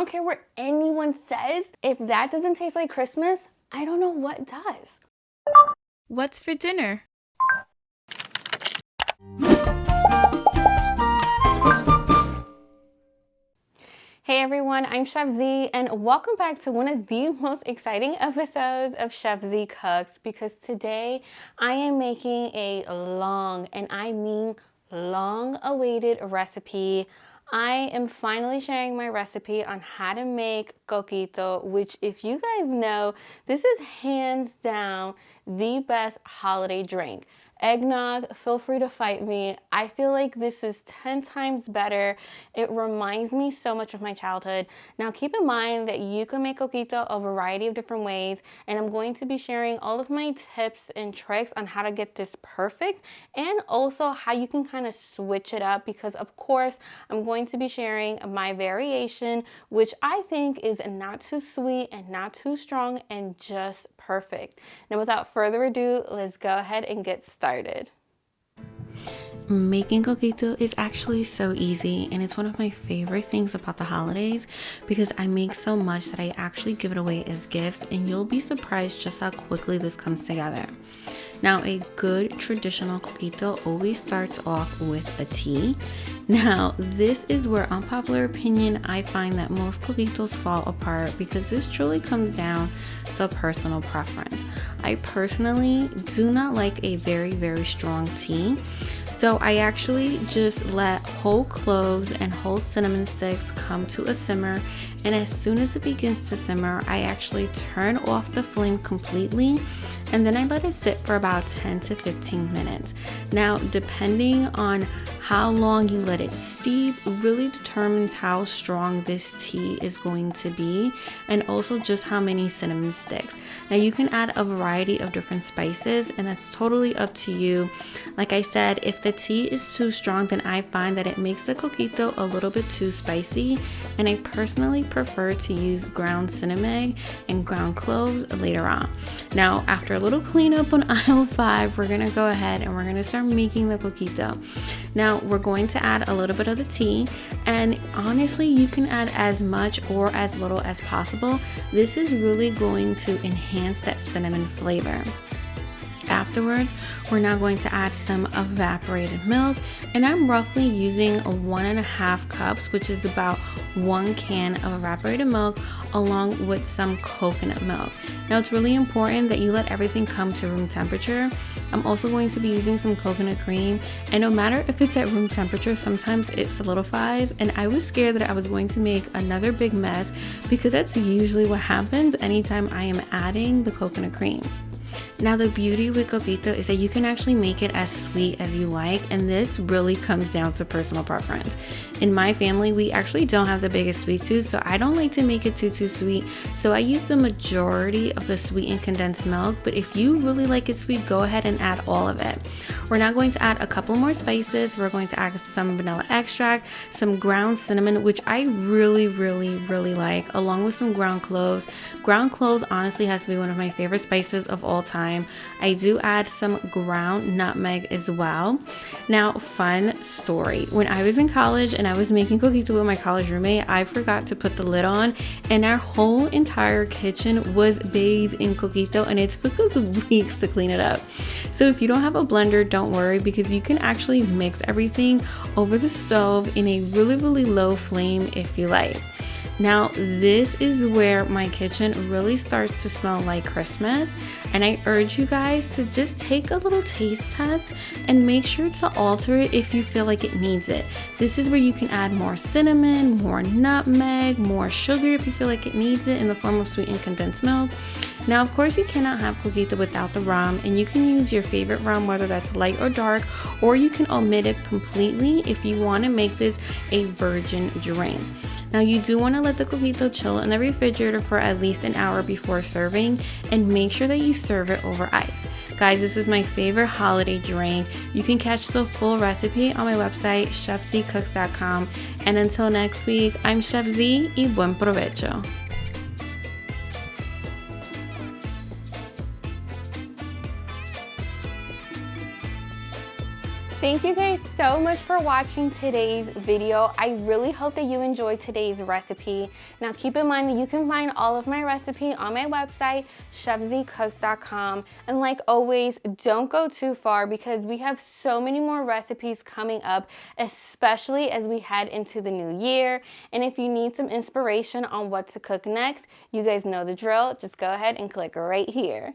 don't care what anyone says. If that doesn't taste like Christmas, I don't know what does. What's for dinner? Hey everyone, I'm Chef Z and welcome back to one of the most exciting episodes of Chef Z Cooks, because today I am making a long, and I mean long-awaited recipe. I am finally sharing my recipe on how to make coquito, which, if you guys know, this is hands down the best holiday drink. Eggnog, feel free to fight me. I feel like this is 10 times better. It reminds me so much of my childhood. Now keep in mind that you can make coquito a variety of different ways, and I'm going to be sharing all of my tips and tricks on how to get this perfect, and also how you can kind of switch it up, because of course I'm going to be sharing my variation, which I think is not too sweet and not too strong and just perfect. Now without further ado, let's go ahead and get started. Making coquito is actually so easy, and it's one of my favorite things about the holidays because I make so much that I actually give it away as gifts, and you'll be surprised just how quickly this comes together. Now, a good traditional coquito always starts off with a tea. Now, this is where, unpopular opinion, I find that most coquitos fall apart, because this truly comes down to personal preference. I personally do not like a very strong tea. So I actually just let whole cloves and whole cinnamon sticks come to a simmer, and as soon as it begins to simmer, I actually turn off the flame completely, and then I let it sit for about 10 to 15 minutes. Now, depending on how long you let it steep really determines how strong this tea is going to be, and also just how many cinnamon sticks. Now, you can add a variety of different spices, and that's totally up to you. Like I said, if the tea is too strong, then I find that it makes the coquito a little bit too spicy, and I personally prefer to use ground nutmeg and ground cloves later on. Now, after a little cleanup on aisle 5, we're gonna go ahead and we're gonna start making the coquito. Now, we're going to add a little bit of the tea, and honestly, you can add as much or as little as possible. This is really going to enhance that cinnamon flavor. Afterwards, we're now going to add some evaporated milk, and I'm roughly using 1.5 cups, which is about 1 can of evaporated milk, along with some coconut milk. Now, it's really important that you let everything come to room temperature. I'm also going to be using some coconut cream, and no matter if it's at room temperature, sometimes it solidifies, and I was scared that I was going to make another big mess, because that's usually what happens anytime I am adding the coconut cream. Now, the beauty with coquito is that you can actually make it as sweet as you like, and this really comes down to personal preference. In my family, we actually don't have the biggest sweet tooth, so I don't like to make it too sweet. So I use the majority of the sweetened condensed milk, but if you really like it sweet, go ahead and add all of it. We're now going to add a couple more spices. We're going to add some vanilla extract, some ground cinnamon, which I really like, along with some ground cloves. Ground cloves honestly has to be one of my favorite spices of all time. I do add some ground nutmeg as well. Now, fun story. When I was in college and I was making coquito with my college roommate, I forgot to put the lid on, and our whole entire kitchen was bathed in coquito, and it took us weeks to clean it up. So if you don't have a blender, don't worry, because you can actually mix everything over the stove in a really low flame if you like. Now, this is where my kitchen really starts to smell like Christmas, and I urge you guys to just take a little taste test and make sure to alter it if you feel like it needs it. This is where you can add more cinnamon, more nutmeg, more sugar if you feel like it needs it in the form of sweetened condensed milk. Now, of course, you cannot have coquito without the rum, and you can use your favorite rum, whether that's light or dark, or you can omit it completely if you want to make this a virgin drink. Now, you do want to let the coquito chill in the refrigerator for at least an hour before serving, and make sure that you serve it over ice. Guys, this is my favorite holiday drink. You can catch the full recipe on my website, chefzcooks.com. And until next week, I'm Chef Z, y buen provecho. Thank you guys so much for watching today's video. I really hope that you enjoyed today's recipe. Now keep in mind that you can find all of my recipe on my website, chefzcooks.com. And like always, don't go too far because we have so many more recipes coming up, especially as we head into the new year. And if you need some inspiration on what to cook next, you guys know the drill. Just go ahead and click right here.